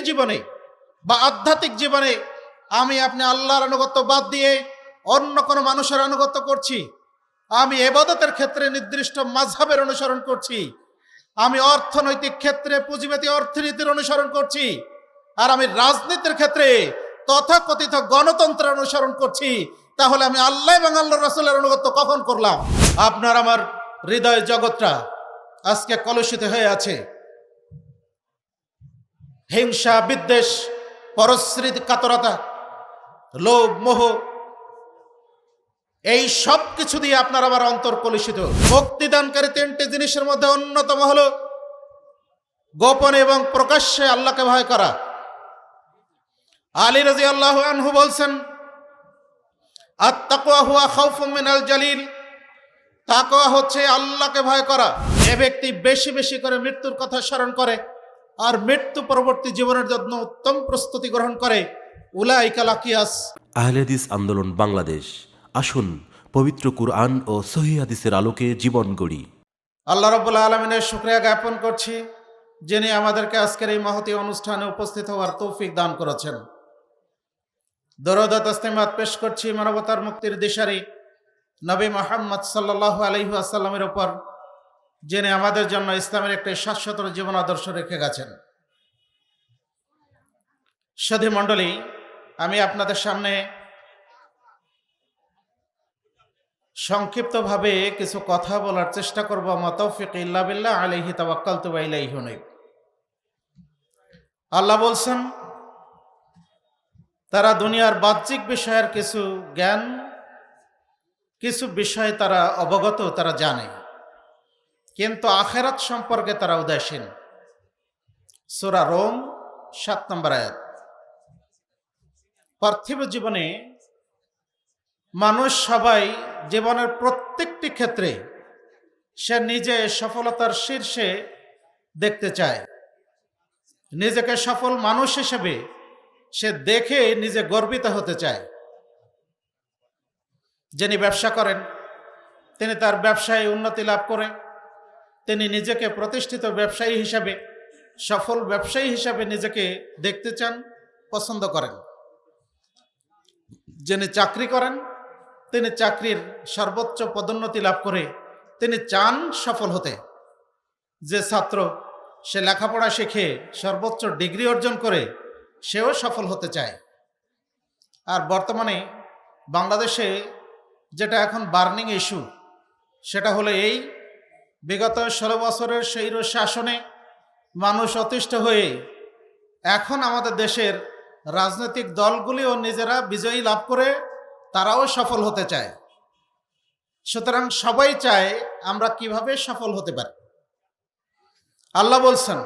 জীবনে বা আধ্যাত্মিক জীবনে আমি আপনি আল্লাহর আনুগত্য বাদ দিয়ে অন্য কোনো মানুষের আনুগত্য করছি, আমি ইবাদতের ক্ষেত্রে নির্দিষ্ট মাযহাবের অনুসরণ করছি, আমি অর্থনৈতিক ক্ষেত্রে পুঁজিবাদী অর্থনীতির অনুসরণ করছি, আর আমি রাজনীতির ক্ষেত্রে তথাকথিত গণতন্ত্রের অনুসরণ করছি, তাহলে আমি আল্লাহ এবং আল্লাহর রাসূলের আনুগত্য কখন করলাম? আপনার আমার হৃদয় জগৎটা আজকে কলুষিত হয়ে আছে। হিংসা, বিদ্বেষ, পরশ্রী কাতরতা, লোভ, মোহ, এই সব কিছু দিয়ে আপনার আমার অন্তর কলুষিত। মুক্তিদানকারী তিনটি জিনিসের মধ্যে অন্যতম হলো গোপনে এবং প্রকাশ্যে আল্লাহকে ভয় করা। আলী রাদিয়াল্লাহু আনহু বলছেন, আত-তাকওয়া হুয়া খাউফুম মিনাল জালিল, তাকওয়া হচ্ছে আল্লাহকে ভয় করা। যে ব্যক্তি বেশি বেশি করে মৃত্যুর কথা স্মরণ করে আর মৃত্যু পরবর্তী জীবনের জন্য উত্তম প্রস্তুতি গ্রহণ করে, উলাইকা লাকিয়াস। আহলে হাদিস আন্দোলন বাংলাদেশ, আসুন পবিত্র কুরআন ও সহিহ হাদিসের আলোকে জীবন গড়ি। আল্লাহ রাব্বুল আলামিনের শুকরিয়া জ্ঞাপন করছি, যিনি আমাদেরকে আজকের এই মহতী অনুষ্ঠানে উপস্থিত হওয়ার তৌফিক দান করেছেন। দরুদ ও তাসলিমাত পেশ করছি মানবতার মুক্তির দিশারি নবী মুহাম্মদ সাল্লাল্লাহু আলাইহি ওয়াসাল্লামের উপর, যিনি আমাদের জন্য ইসলামের একটি শাশ্বত জীবন আদর্শ রেখে গেছেন। সাথী মণ্ডলী, আমি আপনাদের সামনে সংক্ষিপ্তভাবে কিছু কথা বলার চেষ্টা করব। মা তাওফীক ইল্লা বিল্লাহ, আলাইহি তাওয়াক্কালতু ওয়া ইলাইহি উনীব। আল্লাহ বলছেন, তারা দুনিয়ার বাহ্যিক বিষয়ের কিছু জ্ঞান, কিছু বিষয় তারা অবগত, তারা জানে, কিন্তু আখিরাত সম্পর্কে তারা উদাসীন। সূরা রোম ৭ নম্বর আয়াত। পার্থিব জীবনে মানুষ সবাই জীবনের প্রত্যেকটি ক্ষেত্রে সে নিজে সফলতার শীর্ষে দেখতে চায়। নিজেকে সফল মানুষ হিসেবে সে দেখে নিজে গর্বিত হতে চায়। যিনি ব্যবসা করেন, তিনি তার ব্যবসায় উন্নতি লাভ করে তিনি নিজেকে প্রতিষ্ঠিত ব্যবসায়ী হিসাবে, সফল ব্যবসায়ী হিসাবে নিজেকে দেখতে চান, পছন্দ করেন। যিনি চাকরি করেন, তিনি চাকরির সর্বোচ্চ পদোন্নতি লাভ করে তিনি চান সফল হতে। যে ছাত্র সে লেখাপড়া শিখে সর্বোচ্চ ডিগ্রি অর্জন করে সেও সফল হতে চায়। আর বর্তমানে বাংলাদেশে যেটা এখন বার্নিং ইস্যু, সেটা হলো এই, বিগত 16 বছরের স্বৈর শাসনে মানুষ অতিষ্ঠ হয়ে এখন আমাদের দেশের রাজনৈতিক দলগুলিও নিজেরা বিজয়ী লাভ করে তারাও সফল হতে চায়। সুতরাং সবাই চায় আমরা কিভাবে সফল হতে পারি। আল্লাহ বলছেন,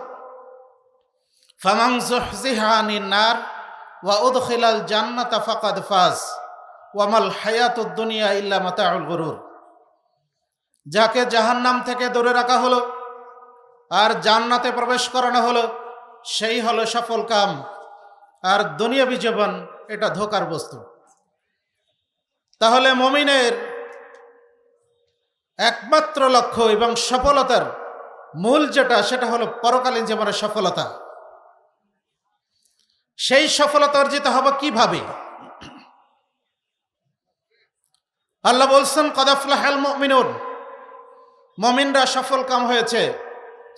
ফামান যুহজিহা আনিন নার ওয়া উদখিলাল জান্নাতা ফাকাদ ফাজ ওয়া মাল হায়াতুদ দুনিয়া ইল্লা মাতাউল গুরুর। যাকে জাহান্নাম থেকে দূরে রাখা হলো আর জান্নাতে প্রবেশ করানো হলো, সেই হলো সফল কাম, আর দুনিয়াবী জীবন এটা ধোঁকার বস্তু। তাহলে মুমিনের একমাত্র লক্ষ্য এবং সফলতার মূল যেটা, সেটা হলো পরকালীন জীবনের সফলতা। সেই সফলতা অর্জিত হবে কিভাবে? আল্লাহ বলছেন, কদ আফলাহাল মুমিনুন, মুমিনরা সফল কাম হয়েছে।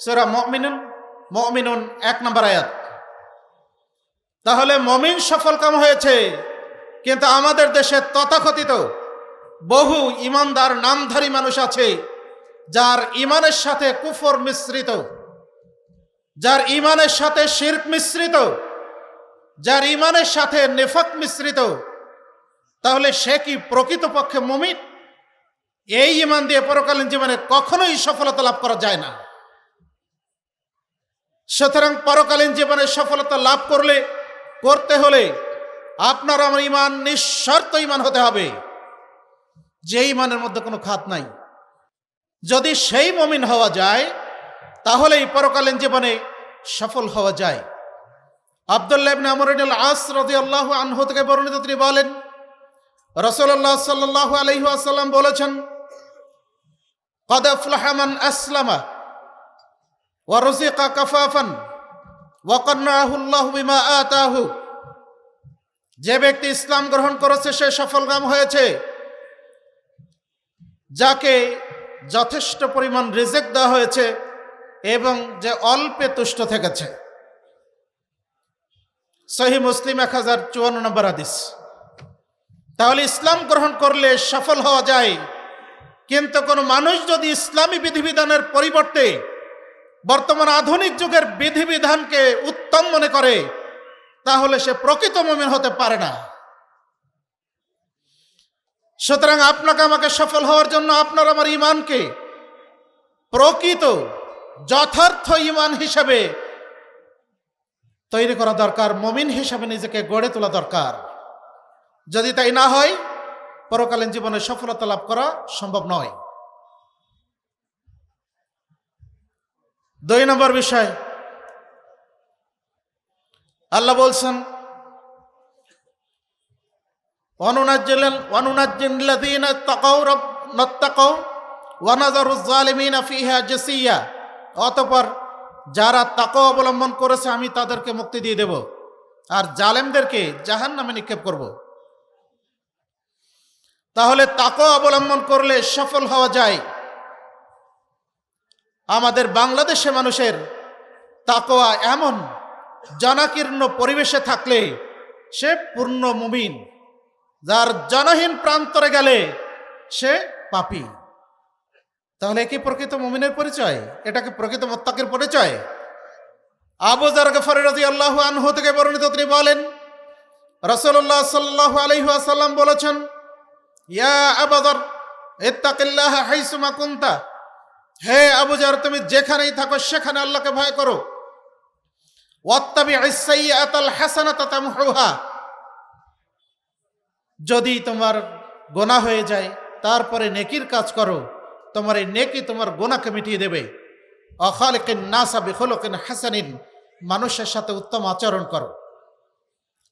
সূরা মুমিনুন 1 নম্বর আয়াত। তাহলে মুমিন সফল কাম হয়েছে, কিন্তু আমাদের দেশে তথাকথিত বহু ইমানদার নামধারী মানুষ আছে যার ইমানের সাথে কুফর মিশ্রিত, যার ইমানের সাথে শিরক মিশ্রিত, যার ইমানের সাথে নিফাক মিশ্রিত। তাহলে সে কি প্রকৃতপক্ষে মুমিন? এই ইমান দিয়ে পরকালীন জীবনে কখনোই সফলতা লাভ করা যায় না। সুতরাং পরকালীন জীবনে সফলতা লাভ করতে হলে আপনার আমার ইমান নিঃশর্ত ইমান হতে হবে, যে ইমানের মধ্যে কোনো খাত নাই। যদি সেই মুমিন হওয়া যায় তাহলেই পরকালীন জীবনে সফল হওয়া যায়। আব্দুল্লাহ ইবনে আমর ইবনুল আস রাদিয়াল্লাহু আনহু থেকে বর্ণিত, তিনি বলেন, রাসূলুল্লাহ সাল্লাল্লাহু আলাইহি ওয়াসাল্লাম বলেছেন, কদ আফলাহা মান আসলামা ওয়া রুজিকা কাফাফান ওয়াকান্নাহুল্লাহু বিমা আতাহু, যে ব্যক্তি ইসলাম গ্রহণ করেছে সে সফলকাম হয়েছে, যাকে যথেষ্ট পরিমাণ রিজিক দেওয়া হয়েছে এবং যে অল্পে তুষ্ট থেকেছে। সহিহ মুসলিম 1054 নম্বর হাদিস। তাহলে ইসলাম গ্রহণ করলে সফল হওয়া যায়, কিন্তু কোনো মানুষ যদি ইসলামী বিধিবিধানের পরিবর্তে বর্তমান আধুনিক যুগের বিধিবিধানকে উত্তম মনে করে, তাহলে সে প্রকৃত মুমিন হতে পারে না। সুতরাং আপনাকে আমাকে সফল হওয়ার জন্য আপনার আমার ঈমানকে প্রকৃত যথার্থ ঈমান হিসাবে তৈরি করা দরকার, মুমিন হিসাবে নিজেকে গড়ে তোলা দরকার। যদি তাই না হয়, পরকালীন জীবনে সফলতা লাভ করা সম্ভব নয়। 2 নম্বর বিষয়, আল্লাহ বলছেন ওয়ানুনাজ্জিল্লাযীনা তাকাউ ওয়া নাযারুয যালিমিনা ফিহা জাসিয়া, অতঃপর যারা তাকওয়া অবলম্বন করেছে আমি তাদেরকে মুক্তি দিয়ে দেব, আর জালেমদেরকে জাহান্নামে নিক্ষেপ করব। তাহলে তাকওয়া অবলম্বন করলে সফল হওয়া যায়। আমাদের বাংলাদেশে মানুষের তাকওয়া এমন জনাকীর্ণ পরিবেশে থাকলে সে পূর্ণ মুমিন, যার জনহীন প্রান্তরে গেলে সে পাপী। তাহলে কি প্রকৃত মুমিনের পরিচয়? এটা কি প্রকৃত মুত্তাকির পরিচয়? আবু যার গফারী রাদিয়াল্লাহু আনহু থেকে বর্ণিত, তিনি বলেন রাসূলুল্লাহ সাল্লাল্লাহু আলাইহি ওয়াসাল্লাম বলেছেন, ইয়া আবু যার ইত্তাকিল্লাহা হাইসুমা কুনতা, হে আবু যার তুমি যেখানেই থাকো সেখানে আল্লাহকে ভয় করো। ওয়াত্তাবি'is সাইয়্যাতাল হাসানাতা তামহুহা, যদি তোমার গুনাহ হয়ে যায় তারপরে নেকির কাজ করো, তোমার এই নেকি তোমার গুনাহকে মিটিয়ে দেবে। অখালিকিন নাসা বিখুলুকিন হাসানিন, মানুষের সাথে উত্তম আচরণ করো।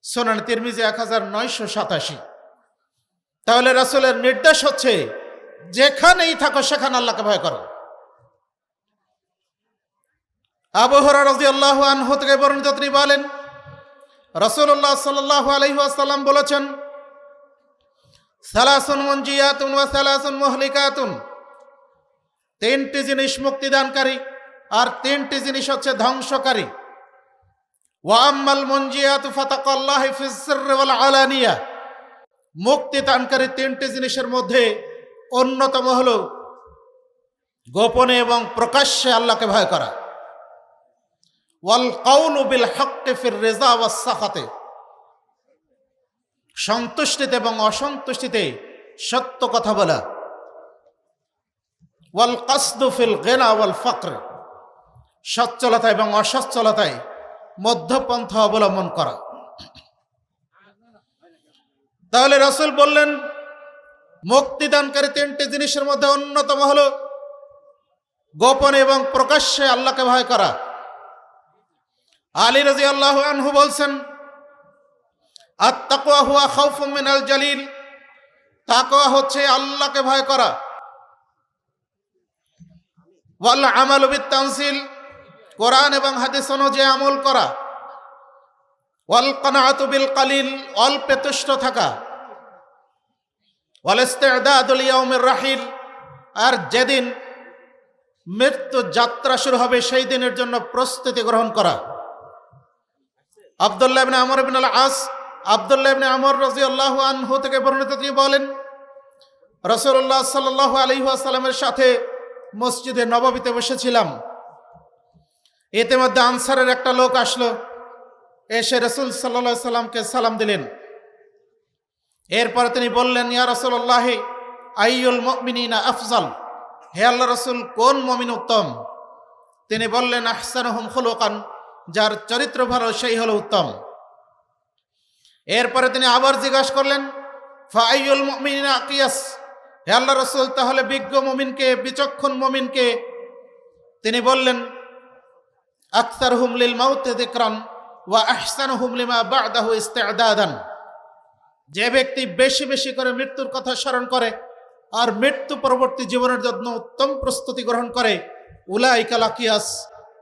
সুনান তিরমিজি 1987। তাহলে রাসূলের নির্দেশ হচ্ছে যেখানেই থাকো সেখানে আল্লাহকে ভয় করো। আবু হুরায়রা রাদিয়াল্লাহু আনহু থেকে বর্ণিত, তিনি বলেন রাসূলুল্লাহ সাল্লাল্লাহু আলাইহি ওয়াসাল্লাম বলেছেন, সালাসুন মুনজিয়াতুন ওয়া সালাসুন মুহলিকাতুন, 3টি জিনিস মুক্তিদানকারী আর 3টি জিনিস হচ্ছে ধ্বংসকারী। ওয়া আম্মাল মুনজিয়াতু ফাতাকাল্লাহি ফিস সিররি ওয়াল আলানিয়া, মুক্তিদানকারী 3টি জিনিসের মধ্যে অন্যতম হলো গোপনে এবং প্রকাশ্যে আল্লাহকে ভয় করা। ওয়াল কাউলু বিল হাক্কি ফির রিজা ওয়াস সাখাতে, সন্তুষ্টিতে এবং অসন্তুষ্টিতে সত্য কথা বলা। ওয়াল কাসদু ফিল গিনা ওয়াল ফাকর, সচ্ছলতা এবং অসচ্ছলতায় মধ্যপন্থা অবলম্বন করা। তাহলে রাসূল বললেন মুক্তিদানকারী 3টি জিনিসের মধ্যে অন্যতম হলো গোপনে এবং প্রকাশ্যে আল্লাহকে ভয় করা। আলী রাদিয়াল্লাহু আনহু বলছেন, আত-তাকওয়া হুয়া খাউফুম মিনাল জালিল, তাকওয়া হচ্ছে আল্লাহকে ভয় করা। ওয়াল আমালু বিত-তানজিল, কোরআন এবং হাদিস অনুযায়ী আমল করা। ওয়াল কানাআতু বিল কালিল, অল্পে তুষ্ট থাকা। ওয়াল ইস্তি'দাদু লিয়াউমির রাহিল, আর যেদিন মৃত্যু যাত্রা শুরু হবে সেই দিনের জন্য প্রস্তুতি গ্রহণ করা। আব্দুল্লাহ ইবনে আমর ইবনে আল-আস, আব্দুল্লাহ ইবনে আমর রাদিয়াল্লাহু আনহু থেকে বর্ণিত, তিনি বলেন রাসূলুল্লাহ সাল্লাল্লাহু আলাইহি ওয়াসাল্লামের সাথে মসজিদে নববীতে বসেছিলাম। ইতিমধ্যে আনসারের একটা লোক আসলো, এসে রাসূল সাল্লাল্লাহু আলাইহি সাল্লামকে সালাম দিলেন। এরপরে তিনি বললেন, ইয়া রাসূলুল্লাহ আইয়ুল মুমিনিনা আফজাল, হে আল্লাহ রাসূল কোন মুমিন উত্তম? তিনি বললেন, আহসানুহুম খুলুকান, যার চরিত্র ভালো সেই হলো উত্তম। এরপরে তিনি আবার জিজ্ঞাসা করলেন, ফাআইয়ুল মুমিনিনা আকিয়াস, হে আল্লাহ রাসূল তাহলে বিজ্ঞ মুমিনকে, বিচক্ষণ মুমিনকে? তিনি বললেন, আকসারহুম লিল মাউত যিকরান ওয়া আহসানুহুম লিমা বা'দাহু ইস্তি'দাদান, যে ব্যক্তি বেশি বেশি করে মৃত্যুর কথা স্মরণ করে আর মৃত্যু পরবর্তী জীবনের জন্য উত্তম প্রস্তুতি গ্রহণ করে, উলাইকা লাকিয়াস,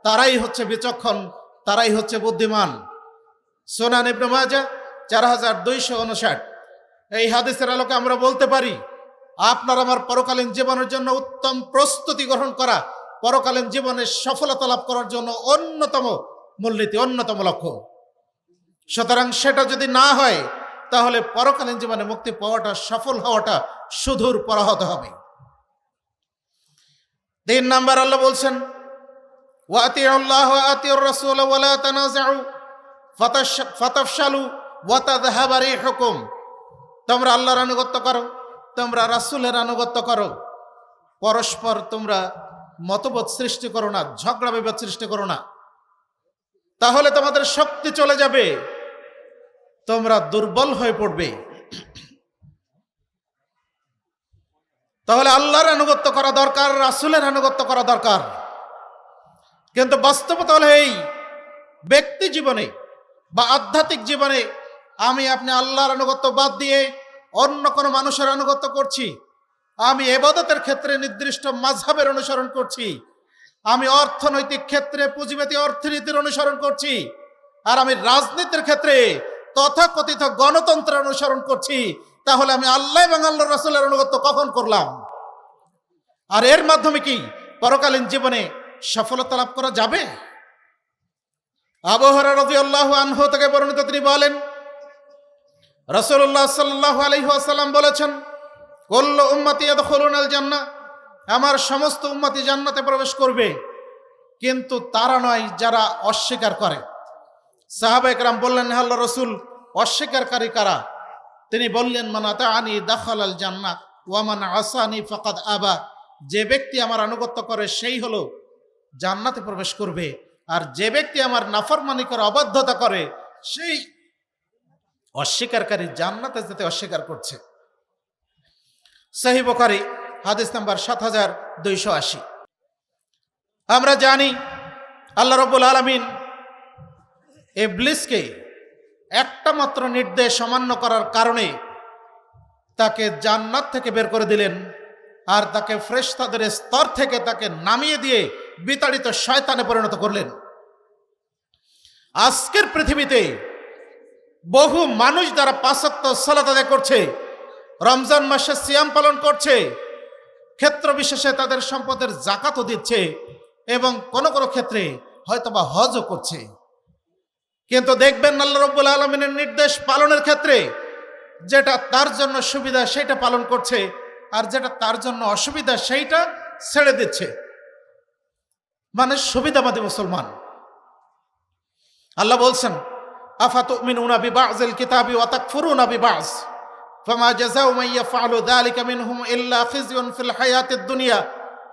তারাই হচ্ছে বিচক্ষণ, তারাই হচ্ছে বুদ্ধিমান। সুনান ইবনে মাজাহ 4259। এই হাদিসের আলোকে আমরা বলতে পারি আপনার আমার পরকালীন জীবনের জন্য উত্তম প্রস্তুতি গ্রহণ করা, পরকালীন জীবনে সফলতা লাভ করার জন্য অন্যতম মূলনীতি, অন্যতম লক্ষ্য। সুতরাং সেটা যদি না হয় তাহলে পরকালীন জীবনে মুক্তি পাওয়াটা, সফল হওয়াটা সুদূর পরাহত হবে। 3 নাম্বার আল্লাহ বলছেন, ওয়া আতিউল্লাহ ওয়া আতিউর রাসূল ওয়া লা তানাযাউ ফাতাফশালু ওয়া তাযহাবা রিহুকুম। তোমরা আল্লাহর আনুগত্য করো, তোমরা রাসূলের আনুগত্য করো, পরস্পর তোমরা মতভেদ সৃষ্টি করো না, ঝগড়া বিবাদ সৃষ্টি করো না, তাহলে তোমাদের শক্তি চলে যাবে, তোমরা দুর্বল হয়ে পড়বে। তাহলে আল্লাহর আনুগত্য করা দরকার, রাসূলের আনুগত্য করা দরকার। কিন্তু বাস্তবতা হলো এই, ব্যক্তি জীবনে বা আধ্যাত্মিক জীবনে আমি আপনি আল্লাহর আনুগত্য বাদ দিয়ে অন্য কোনো মানুষের আনুগত্য করছি। আমি ইবাদতের ক্ষেত্রে নির্দিষ্ট মাযহাবের অনুসরণ করছি, আমি অর্থনৈতিক ক্ষেত্রে পুঁজিবাদী অর্থনীতির অনুসরণ করছি, আর আমি রাজনীতির ক্ষেত্রে তথাকথিত গণতন্ত্রের অনুসরণ করছি। তাহলে আমি আল্লাহ এবং আল্লাহর রাসূলের আনুগত্য কখন করলাম? আর এর মাধ্যমে কি পরকালীন জীবনে সফলতা লাভ করা যাবে? আবু হুরায়রা রাদিয়াল্লাহু আনহু থেকে বর্ণিত, তিনি বলেন রাসূলুল্লাহ সাল্লাল্লাহু আলাইহি ওয়াসাল্লাম বলেছেন, কুল্লু উম্মতি ইয়াদখুলুনাল জান্নাহ, আমার সমস্ত উম্মতি জান্নাতে প্রবেশ করবে, কিন্তু তারা নয় যারা অস্বীকার করে। সাহাবায়ে কেরাম বললেন, হে আল্লাহর রাসূল, অস্বীকারী কারা? তিনি বললেন, মান আতাআনি দাখালাল জান্নাহ ওয়া মান আসানি ফাকাদ আবা। যে ব্যক্তি আমার আনুগত্য করে সেই হলো জান্নাতে প্রবেশ করবে, আর যে ব্যক্তি আমার নাফরমানি করে, অবাধ্যতা করে, সেই অস্বীকারী, জান্নাতে যেতে অস্বীকার করছে। সহিহ বুখারী হাদিস নাম্বার 7280। আমরা জানি আল্লাহ রাব্বুল আলামিন ইবলিসকে একটা মাত্র নির্দেশ অমান্য করার কারণে তাকে জান্নাত থেকে বের করে দিলেন, আর তাকে ফেরেশতাদের স্তর থেকে তাকে নামিয়ে দিয়ে বিতাড়িত শয়তানে পরিণত করলেন। আজকের পৃথিবীতে বহু মানুষ যারা 5 ওয়াক্ত সালাত আদায় করছে, রমজান মাসে সিয়াম পালন করছে, ক্ষেত্র বিশেষে তাদের সম্পদের যাকাতও দিচ্ছে, এবং কোন কোন ক্ষেত্রে হয়তোবা হজও করছে, কিন্তু দেখবেন আল্লাহ রাব্বুল আলামিনের নির্দেশ পালনের ক্ষেত্রে যেটা তার জন্য সুবিধা সেটা পালন করছে, আর যেটা তার জন্য অসুবিধা সেইটা ছেড়ে দিচ্ছে। মানে সুবিধাবাদী মুসলমান। আল্লাহ বলছেন, আফাতুমিনুনা বিবাযিল কিতাবি ওয়া তাকফুরুনা বিবায ফামা জাযাউ মান ইয়াফআলু যালিকা মিনহুম ইল্লা খিzyun ফিল হায়াতিদ দুনিয়া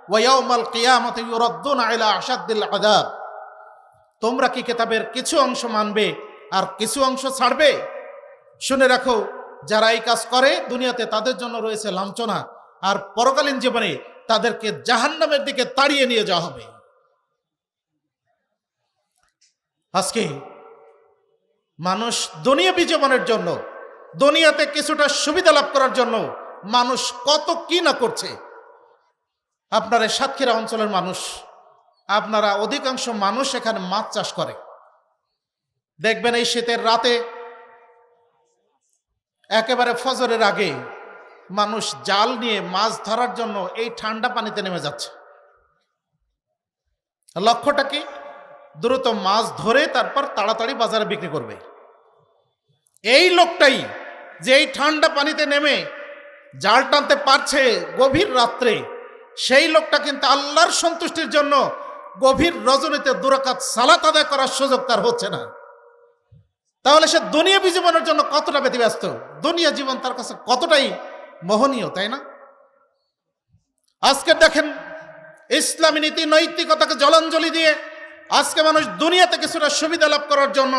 ওয়া ইয়াউমাল কিয়ামাতি ইউরাদ্দুনা ইলা আশাদ্দিল আযাব। তোমরা কি কিতাবের কিছু অংশ মানবে আর কিছু অংশ ছাড়বে? শুনে রাখো, যারা এই কাজ করে দুনিয়াতে তাদের জন্য রয়েছে লাঞ্ছনা, আর পরকালীন জীবনে তাদেরকে জাহান্নামের দিকে তাড়িয়ে নিয়ে যাওয়া হবে। আজকে মানুষ দুনিয়াবী জীবনের জন্য, দুনিয়াতে কিছুটা সুবিধা লাভ করার জন্য মানুষ কত কি না করছে। আপনারা সাতক্ষীরা অঞ্চলের মানুষ, আপনারা অধিকাংশ মানুষ এখানে মাছ চাষ করে। দেখবেন এই শীতের রাতে একেবারে ফজরের আগে মানুষ জাল নিয়ে মাছ ধরার জন্য এই ঠান্ডা পানিতে নেমে যাচ্ছে। লক্ষ্যটা কি? দ্রুত মাছ ধরে তারপর তাড়াতাড়ি বাজারে বিক্রি করবে। এই লোকটাই যে এই ঠান্ডা পানিতে নেমে জাল টানতে পারছে গভীর রাত্রে, সেই লোকটা কিন্তু আল্লাহর সন্তুষ্টির জন্য গভীর রজনীতে 2 রাকাত সালাত আদায় করার সুযোগ তার হচ্ছে না। তাহলে সে দুনিয়াবী জীবনের জন্য কতটা ব্যতিব্যস্ত, দুনিয়া জীবন তার কাছে কতটাই মোহনীয়, তাই না? আজকে দেখেন, ইসলামী নীতি নৈতিকতাকে জলাঞ্জলি দিয়ে আজকে মানুষ দুনিয়াতে কিছুটা সুবিধা লাভ করার জন্য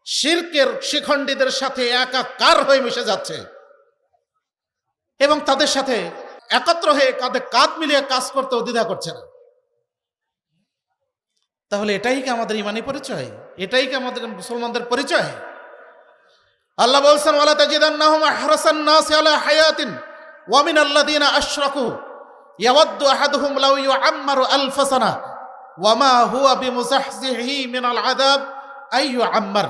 শিরকের শিখণ্ডীদের সাথে একাকার হয়ে মিশে যাচ্ছে, এবং তাদের সাথে একত্র হয়ে কাঁধে কাঁধ মিলিয়ে কাজ করতেও দ্বিধা করছে না। তাহলে এটাই কি আমাদের ইমানি পরিচয়? এটাই কি আমাদের মুসলমানদের পরিচয়? আল্লাহ বলছেন, ওয়ালা তাজিদান্নাহুম আহরাসান নাসি আলা হায়াতিন ওয়া মিনাল্লাযিনা আশরাকু ইয়াওয়াদ্দু আহাদুহুম লাউ ইউআম্মারু আলফা সানা ওয়ামা হুয়া বিমুজাহজিহি মিনাল আযাব আইয়ু আম্মার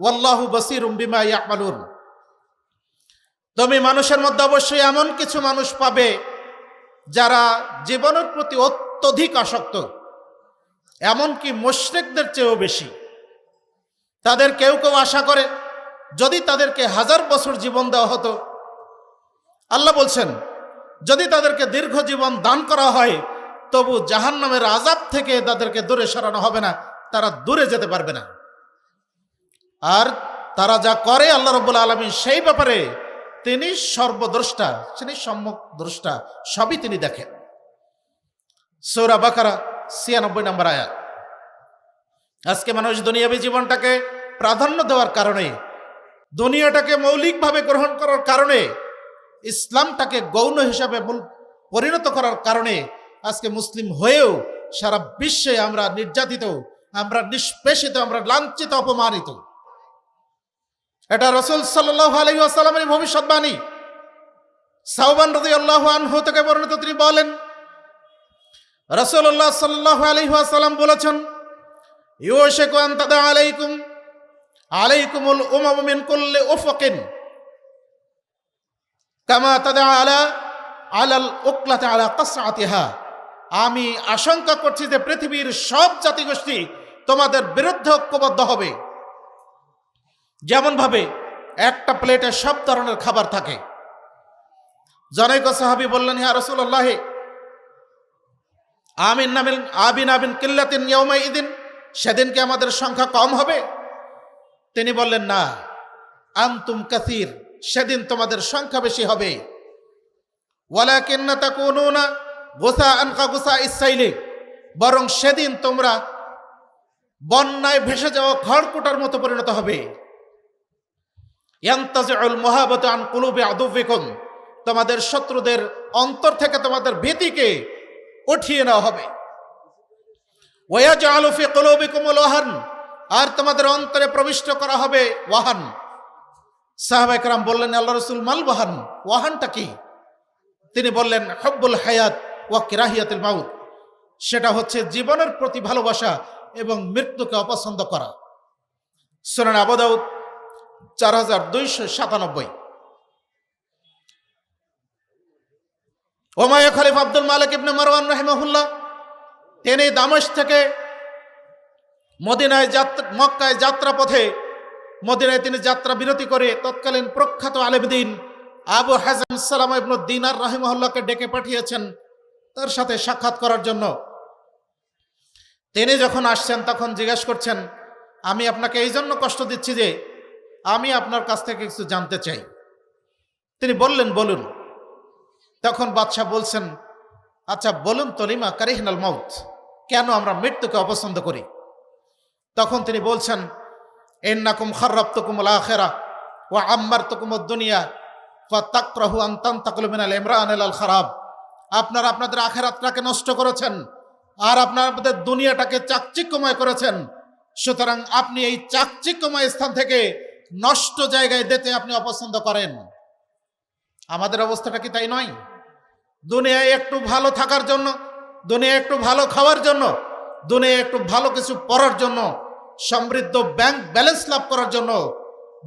ওয়াল্লাহু বাসীরুম বিমা ইয়ামালুন। তুমি মানুষের মধ্যে অবশ্যই এমন কিছু মানুষ পাবে যারা জীবনের প্রতি অত্যধিক আসক্ত, এমনকি মুশরিকদের চেয়েও বেশি। তাদের কেউ কেউ আশা করে যদি তাদেরকে 1000 বছর জীবন দেওয়া হতো, আল্লাহ বলছেন যদি তাদেরকে দীর্ঘ জীবন দান করা হয় তবু জাহান্নামের আযাব থেকে তাদেরকে দূরে সরানো হবে না, তারা দূরে যেতে পারবে না। আর তারা যা করে আল্লাহ রাব্বুল আলামিন সেই ব্যাপারে তিনি সর্বদ্রষ্টা, তিনি সম্যক দ্রষ্টা, সবই তিনি দেখেন। সূরা বাকারা 96 নম্বর আয়াত। আজকে মানুষ দুনিয়াবী জীবনটাকে প্রাধান্য দেওয়ার কারণে, দুনিয়াটাকে মৌলিকভাবে গ্রহণ করার কারণে, ইসলামটাকে গৌণ হিসাবে পরিণত করার কারণে আজকে মুসলিম হয়েও সারা বিশ্বে আমরা নির্যাতিত, আমরা নিষ্পেষিত, আমরা লাঞ্ছিত, অপমানিত। এটা রাসূল সাল্লাল্লাহু আলাইহি ওয়াসাল্লামের ভবিষ্যৎবাণী। সাওবান রাদিয়াল্লাহু আনহু থেকে বর্ণিত, তিনি বলেন রাসূলুল্লাহ সাল্লাল্লাহু আলাইহি ওয়াসাল্লাম বলেছেন, ইউশিকু আন তাদা আলাইকুমুল উমামু মিন কুল্লি উফকিন কামা তাদা আলাল উকলাতি আলা কাসআতিহা। আমি আশঙ্কা করছি যে পৃথিবীর সব জাতিগোষ্ঠী তোমাদের বিরুদ্ধে ঐক্যবদ্ধ হবে, যেমন ভাবে একটা প্লেটে সব ধরনের খাবার থাকে। জনৈক সাহাবী বললেন, ইয়া রাসূলুল্লাহ, আবিন কিল্লাতিন ইয়াউমাইদিন, সেদিন কি আমাদের সংখ্যা কম হবে? তিনি বললেন, না, আনতুম কাসীর, সেদিন তোমাদের সংখ্যা বেশি হবে। ওয়ালাকিন্না তাকুনুনা গুসাআন কাগুসাইস সাইলি, বরং সেদিন তোমরা বন্যায় ভেসে যাওয়া খড়কুটার মতো পরিণত হবে। ইয়ান্তাজিউল মুহাবাতু আন কুলুবি আদুবিকুম, তোমাদের শত্রুদের অন্তর থেকে তোমাদের ভীতিকে উঠিয়ে নেওয়া হবে। ওয়ায়াজআলু ফি কুলুবিকুমুল ওয়াহান, আর তোমাদের অন্তরে প্রবিষ্ট করা হবে ওয়াহান। সাহাবায়ে কেরাম বললেন, আল্লাহ রাসূল, মাল ওয়াহান, ওয়াহানটা কি? তিনি বললেন, হুব্বুল হায়াত ওয়া কিরাহিয়াতুল মাউত, সেটা হচ্ছে জীবনের প্রতি ভালোবাসা এবং মৃত্যুকে অপছন্দ করা। সুনান আবু দাউদ 4297। ওমাইয়া খলিফা আব্দুল মালিক ইবনে মারওয়ান রাহিমাহুল্লাহ, তিনি দামেস্ক থেকে মক্কায় যাত্রা পথে মদিনায় তিনি যাত্রা বিরতি করে তৎকালীন প্রখ্যাত আলেমদ্বীন আবু হাজাম সালামা ইবনে দিনার রাহিমাহুল্লাহকে ডেকে পাঠিয়েছেন তার সাথে সাক্ষাৎ করার জন্য। তিনি যখন আসছেন তখন জিজ্ঞাসা করছেন, আমি আপনাকে এই জন্য কষ্ট দিচ্ছি যে আমি আপনার কাছ থেকে কিছু জানতে চাই। তিনি বললেন, বলুন। তখন বাদশাহ বলছেন, আচ্ছা বলুন তো, লিমা কারিহনাল মাউত, কেন আমরা মৃত্যুকে অপছন্দ করি? তখন তিনি বলছেন, ইন্নাকুম খাররাবতুকুমুল আখিরা ওয়া আম্মারতুকুমুদ দুনিয়া ফাতাকরাহু আন তানতাকিলু মিনাল ইমরান ইলাল খারাব। আপনারা আপনাদের আখিরাতটাকে নষ্ট করেছেন আর আপনাদের দুনিয়াটাকে চাকচিক্যময় করেছেন, সুতরাং আপনি এই চাকচিক্যময় স্থান থেকে নষ্ট জায়গায় যেতে আপনি অপছন্দ করেন। আমাদের অবস্থাটা কি তাই নয়? দুনিয়ায় একটু ভালো থাকার জন্য, দুনিয়ায় একটু ভালো খাওয়ার জন্য, দুনিয়ায় একটু ভালো কিছু পড়ার জন্য, সমৃদ্ধ ব্যাংক ব্যালেন্স লাভ করার জন্য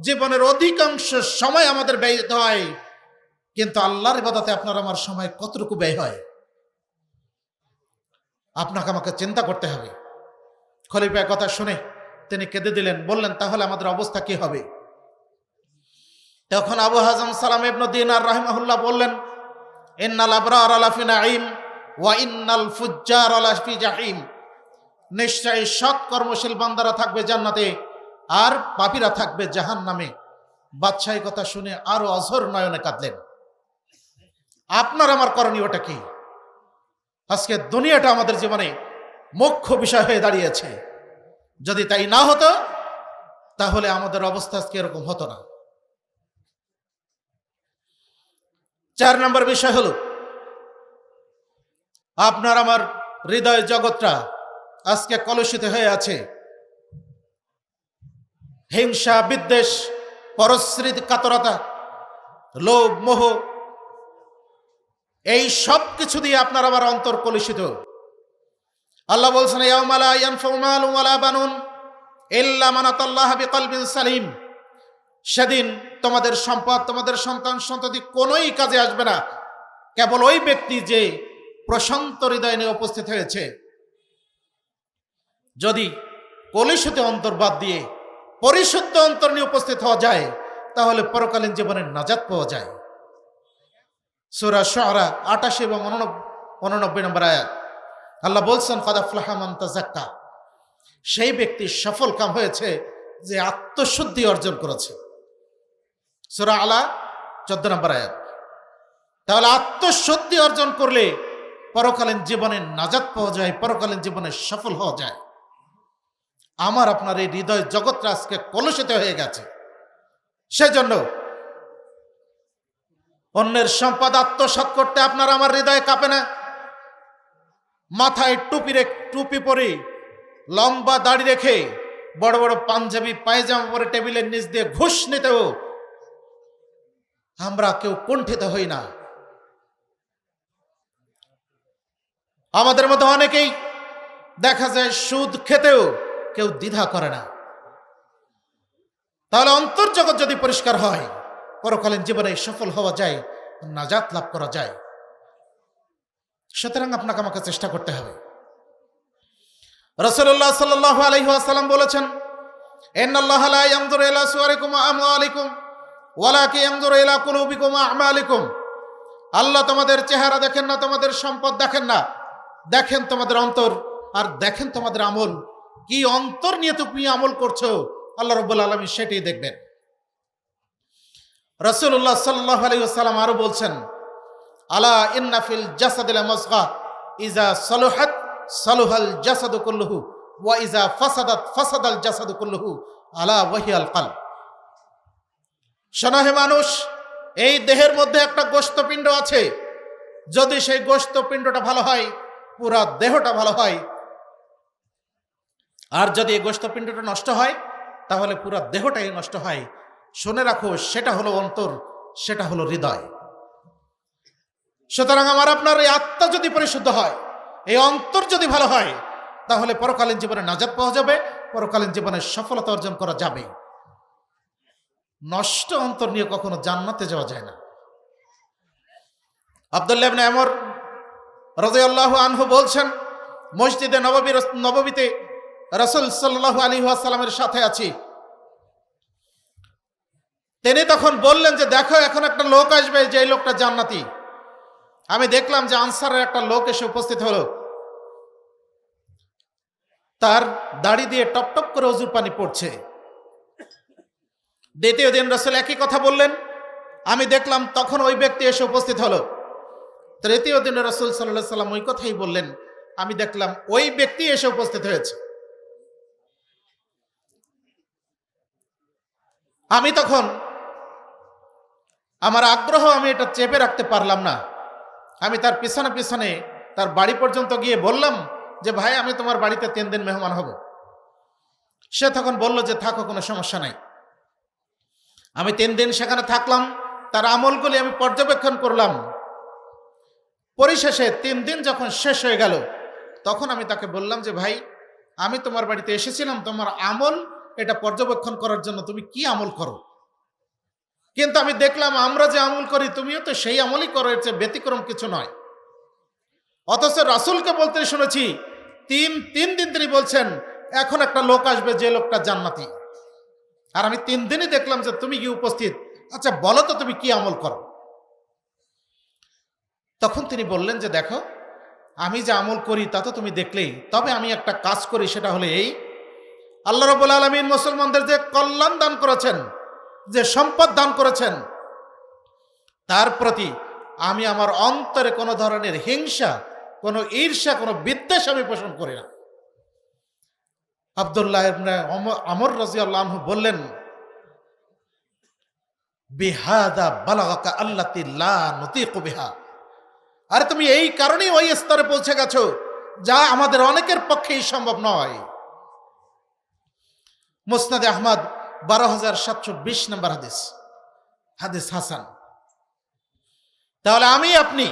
জীবনের অধিকাংশ সময় আমাদের ব্যয় হয়, কিন্তু আল্লাহর ইবাদতে আপনার আমার সময় কতটুকু ব্যয় হয় আপনাকে আমাকে চিন্তা করতে হবে। খলিফার কথা শুনে তিনি কেঁদে দিলেন, বললেন, তাহলে আমাদের অবস্থা কি হবে? তখন আবু হাজাম সালাম ইবনে দিনার রাহিমাহুল্লাহ বললেন, ইন্নাল আবরার আলা ফি নাঈম ওয়া ইন্নাল ফুজ্জার আলা ফি জাহিম, নিশ্চয়ই সৎ কর্মশীল বান্দারা থাকবে জান্নাতে আর পাপীরা থাকবে জাহান্নামে। বাদশাহ কথা শুনে আরো অঝর নয়নে কাঁদলেন। আপনার আমার করণীয়টা কি? আজকে দুনিয়াটা আমাদের জীবনে মুখ্য বিষয় হয়ে দাঁড়িয়েছে। যদি তাই না হতো তাহলে আমাদের অবস্থা আজকে এরকম হতো না। 4 নম্বর বিষয় হলো, আপনার আমার হৃদয় জগৎটা আজকে কলুষিত হয়ে আছে। হিংসা, বিদ্বেষ, পরশ্রীর কাতরতা, লোভ, মোহ, এই সব কিছু দিয়ে আপনার আমার অন্তর কলুষিত। আল্লাহ বলছেন, ইয়াউমা লা ইয়ানফাউ মালুন ওয়ালা বানুন ইল্লা মান আতাল্লাহা বিকলবিন সালিম। সেদিন তোমাদের সম্পদ, তোমাদের সন্তান সন্ততি কোনোই কাজে আসবে না, কেবল ওই ব্যক্তি যে প্রশান্ত হৃদয় নিয়ে উপস্থিত হয়েছে। যদি কলুষিত অন্তর বাদ দিয়ে পরিশুদ্ধ অন্তর নিয়ে উপস্থিত হওয়া যায়, তাহলে পরকালীন জীবনের নাজাত পাওয়া যায়। সূরা শুআরা ৮৮ এবং ৮৯ নম্বর আয়াত আল্লাহ বলছেন, ক্বাদ আফলাহা মান তাযাক্কা। সেই ব্যক্তি সফল কাম হয়েছে যে আত্মশুদ্ধি অর্জন করেছে। সূরা আলা ১৪ নম্বর আয়াত। তাহলে আত্মশুদ্ধি অর্জন করলে পরকালীন জীবনে নাজাত পাওয়া যায়, পরকালীন জীবনে সফল হওয়া যায়। আমার আপনার এই হৃদয় জগৎটা আজকে কলুষিত হয়ে গেছে। সেজন্য অন্যের সম্পদ আত্মসাৎ করতে আপনার আমার হৃদয় কাঁপে না। মাথায় টুপি পরে, লম্বা দাড়ি রেখে, বড় বড় পাঞ্জাবি পায়জামা পরে টেবিলের নিচ দিয়ে ঘুষ নিতেও আমরা কেউ কুণ্ঠিত হই না। আমাদের মধ্যে অনেকেই দেখা যায় সুদ খেতেও কেউ দ্বিধা করে না। তাহলে অন্তর্জগৎ যদি পরিষ্কার হয়, পরকালীন জীবনে সফল হওয়া যায়, নাজাত লাভ করা যায়। সুতরাং আপনাকে আমাকে চেষ্টা করতে হবে। রাসূলুল্লাহ সাল্লাল্লাহু আলাইহি ওয়াসাল্লাম বলেছেন, ইন্নাল্লাহা লা ইয়ানজুরু ইলা সুওয়ারিকুম ওয়া আমওয়ালিকুম ওয়ালাকিন ইয়ানজুরু ইলা কুলুবিকুম ওয়া আমালিকুম। আল্লাহ তোমাদের চেহারা দেখেন না, তোমাদের সম্পদ দেখেন না, দেখেন তোমাদের অন্তর, আর দেখেন তোমাদের আমল। কি অন্তর নিয়ে তুমি আমল করছো, আল্লাহ রাব্বুল আলামিন সেটাই দেখবেন। রাসূলুল্লাহ সাল্লাল্লাহু আলাইহি ওয়াসাল্লাম আরো বলছেন, আলা ইন্না ফিল জাসাদিল মুসগা ইজা সালুহাত সালুহাল জাসাদু কুল্লুহু ওয়া ইজা ফাসাদাত ফাসাদাল জাসাদু কুল্লুহু আলা ওয়াহিয়াল কলব। শোনো হে মানুষ, এই দেহের মধ্যে একটা গোশতপিণ্ড আছে। যদি সেই গোশতপিণ্ডটা ভালো হয়, পুরা দেহটা ভালো হয়। আর যদি এই গোশতপিণ্ডটা নষ্ট হয়, তাহলে পুরা দেহটাই নষ্ট হয়। শুনে রাখো, সেটা হলো অন্তর, সেটা হলো হৃদয়। সুতরাং আমার আপনার এই আত্মা যদি পরিশুদ্ধ হয়, এই অন্তর যদি ভালো হয়, তাহলে পরকালীন জীবনে নাজাত পাওয়া যাবে, পরকালীন জীবনে সফলতা অর্জন করা যাবে। নষ্ট অন্তর নিয়ে কখনো জান্নাতে যাওয়া যায় না। আব্দুল্লাহ ইবনে আমর রাদিয়াল্লাহু আনহু বলছেন, মসজিদে নববীতে রাসূল সাল্লাল্লাহু আলাইহি ওয়াসাল্লামের সাথে আছি। তিনি তখন বললেন যে, দেখো এখন একটা লোক আসবে, যে এই লোকটা জান্নাতি। আমি দেখলাম যে আনসারের একটা লোক এসে উপস্থিত হলো। তার দাড়ি দিয়ে টপ টপ করে অজুর পানি পড়ছে। দ্বিতীয় দিন রাসূল একই কথা বললেন, আমি দেখলাম তখন ওই ব্যক্তি এসে উপস্থিত হলো। তৃতীয় দিনে রাসূল সাল্লাল্লাহু আলাইহি ওয়াসাল্লাম ওই কথাই বললেন, আমি দেখলাম ওই ব্যক্তি এসে উপস্থিত হয়েছে। আমি তখন আমার আগ্রহ, আমি এটা চেপে রাখতে পারলাম না। আমি তার পিছনে পিছনে তার বাড়ি পর্যন্ত গিয়ে বললাম যে, ভাই আমি তোমার বাড়িতে 3 দিন মেহমান হব। সে তখন বলল যে, থাকো, কোনো সমস্যা নাই। আমি 3 দিন সেখানে থাকলাম, তার আমলগুলি আমি পর্যবেক্ষণ করলাম। পরিশেষে 3 দিন যখন শেষ হয়ে গেল, তখন আমি তাকে বললাম যে, ভাই আমি তোমার বাড়িতে এসেছিলাম তোমার আমল এটা পর্যবেক্ষণ করার জন্য, তুমি কি আমল করো। কিন্তু আমি দেখলাম আমরা যে আমল করি তুমিও তো সেই আমলই করো, এর চেয়ে ব্যতিক্রম কিছু নয়। অথচ রাসূলকে বলতে শুনেছি 3 দিন তিনি বলছেন এখন একটা লোক আসবে, যে লোকটা জান্নাতি। আর আমি 3 দিনই দেখলাম যে তুমি কি উপস্থিত, আচ্ছা বলো তো তুমি কি আমল করো। তখন তিনি বললেন যে, দেখো আমি যে আমল করি তা তো তুমি দেখলেই, তবে আমি একটা কাজ করি, সেটা হলো এই, আল্লাহ রাব্বুল আলামিন মুসলমানদের যে কল্যাণ দান করেছেন, যে সম্পদ দান করেছেন, তার প্রতি আমি আমার অন্তরে কোনো ধরনের হিংসা, কোনো ঈর্ষা, কোনো বিদ্বেষ আমি পোষণ করি না। আব্দুল্লাহ ইবনে আমর রাদিয়াল্লাহু আনহু বললেন, বিহাদা বালাগাকা আল্লাতি লা নুতিকু বিহা। আরে তুমি এই কারণেই ওই স্তরে পৌঁছে গেছো যা আমাদের অনেকের পক্ষেই সম্ভব নয়। মুসনাদে আহমদ ১২,৭২০ নম্বর হাদিস, হাদিস হাসান। তাহলে আমি আপনি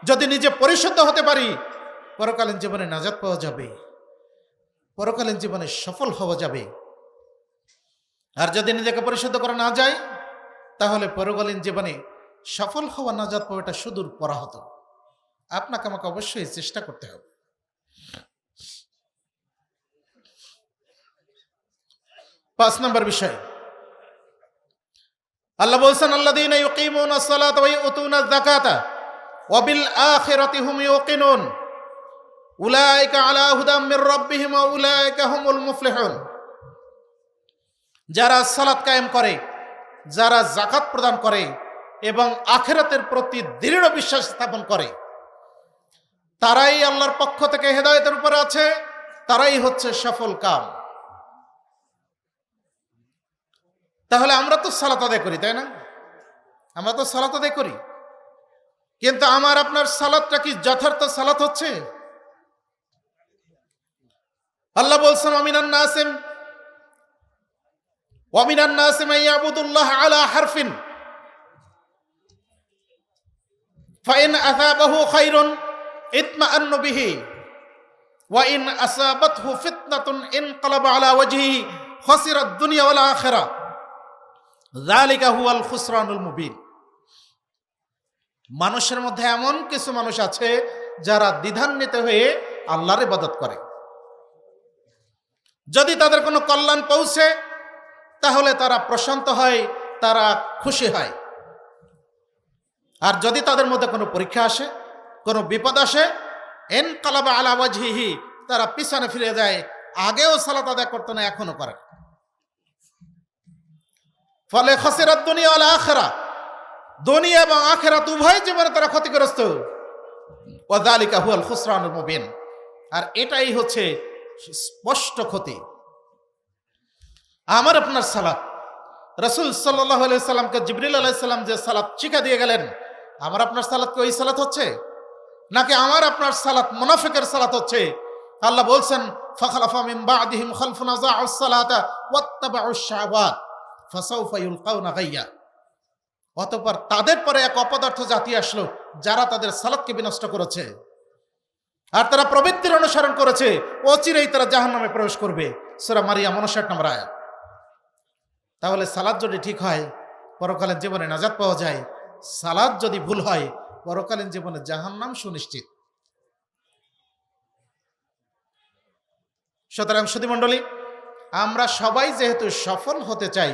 যদি নিজে পরিশুদ্ধ হতে পারি, পরকালীন জীবনে নাজাত পাওয়া যাবে, পরকালীন জীবনে সফল হওয়া যাবে। আর যদি নিজেকে পরিশুদ্ধ করা না যায়, তাহলে পরকালীন জীবনে সফল হওয়া নাজাত পাওয়াটা সুদূর পরাহত। আপনাকে আমাকে অবশ্যই চেষ্টা করতে হবে। 5 নম্বর বিষয়, আল্লাহ বলছেন আল্লাযীনা ইউকিমুনাস সালাতা ওয়া ইউতুনাজ যাকাতা ওয়া বিল আখিরাতি হুম ইউকিনুন উলাইকা আলা হুদাম মির রাব্বিহিম ওয়া উলাইকা হুমুল মুফলিহুন। যারা সালাত কায়েম করে, যারা যাকাত প্রদান করে এবং আখিরাতের প্রতি দৃঢ় বিশ্বাস স্থাপন করে, তারাই আল্লাহর পক্ষ থেকে হেদায়েতের উপরে আছে, তারাই হচ্ছে সফল কাম। তাহলে আমরা তো সালাত আদায় করি, তাই না? আমরা তো সালাত আদায় করি, কিন্তু আমার আপনার সালাতটা কি যথার্থ সালাত হচ্ছে? আল্লাহ বলছেন ওয়ামিনান নাসি মান ইয়াবুদুল্লাহ আলা হারফিন ফাইন আসাবাহু খায়রুন ইতমাআন্নু বিহি ওয়া ইন আসাবাতহু ফিতনাতুন ইনকালাবা আলা ওয়াজহিহি খাসিরাদ দুনিয়া ওয়াল আখিরাহ যালিকা হুয়াল খুসরানুল মুবিন। মানুষের মধ্যে এমন কিছু মানুষ আছে যারা দ্বিধান্বিত হয়ে আল্লাহর ইবাদত করে। যদি তাদের কোনো কল্যাণ পৌঁছে তাহলে তারা প্রশান্ত হয়, তারা খুশি হয়। আর যদি তাদের মধ্যে কোনো পরীক্ষা আসে, কোনো বিপদ আসে, ইনকালাবা আলা ওয়াজহিহি, তারা পিছনে ফিরে যায়। আগেও সালাত আদায় করতো না, এখনো করে। ফলে খাসিরাত দুনিয়া ওয়াল আখিরাহ, দুনিয়া এবং আখিরাত উভয় জীবনে তারা ক্ষতিগ্রস্ত। ওয়া যালিকা হুয়াল খুসরানুল মুবিন, আর এটাই হচ্ছে স্পষ্ট ক্ষতি। আমার আপনার সালাত, রাসূল সাল্লাল্লাহু আলাইহি সাল্লামকে জিবরিল আলাইহিস সালাম যে সালাত শিক্ষা দিয়ে গেলেন, আমার আপনার সালাত কি ওই সালাত হচ্ছে? নাকি আমার আপনার সালাত মুনাফিকের সালাত হচ্ছে? আল্লাহ বলছেন ফাখালাফা মিন বা'দিহিম খালফুন আযাউস সালাতা ওয়াত্তাবাউশ শাহাওয়াত ফাসাউফা ইউলকাউনা গায়্যা। অতঃপর তাদের পরে এক অপদার্থ জাতি আসলো যারা তাদের সালাতকে বিনষ্ট করেছে, আর তারা প্রবৃত্তির অনুসরণ করেছে, অচিরেই তারা জাহান্নামে প্রবেশ করবে। সূরা মারিয়াম 59 নম্বর আয়াত। তাহলে সালাত যদি ঠিক হয় পরকালীন জীবনে নাজাত পাওয়া যায়, সালাত যদি ভুল হয় পরকালীন জীবনে জাহান্নাম সুনিশ্চিত। সুতরাং সুধী মণ্ডলী, আমরা সবাই যেহেতু সফল হতে চাই,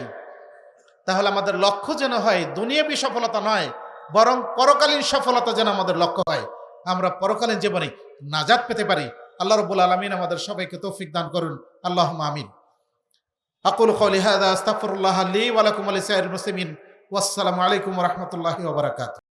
তাহলে আমাদের লক্ষ্য যেন হয় দুনিয়াবী সফলতা নয়, বরং পরকালীন সফলতা যেন আমাদের লক্ষ্য হয়, আমরা পরকালীন জীবনে নাজাত পেতে পারি। আল্লাহ রাব্বুল আলামিন আমাদের সবাইকে তৌফিক দান করুন। আল্লাহুম্মা আমিন। আকুলু কওলি হাযা আস্তাগফিরুল্লাহ লি ওয়া লাকুম ওয়া লিসাইরিল মুসলিমিন। ওয়াসসালামু আলাইকুম ওয়া রাহমাতুল্লাহি ওয়া বারাকাতুহু।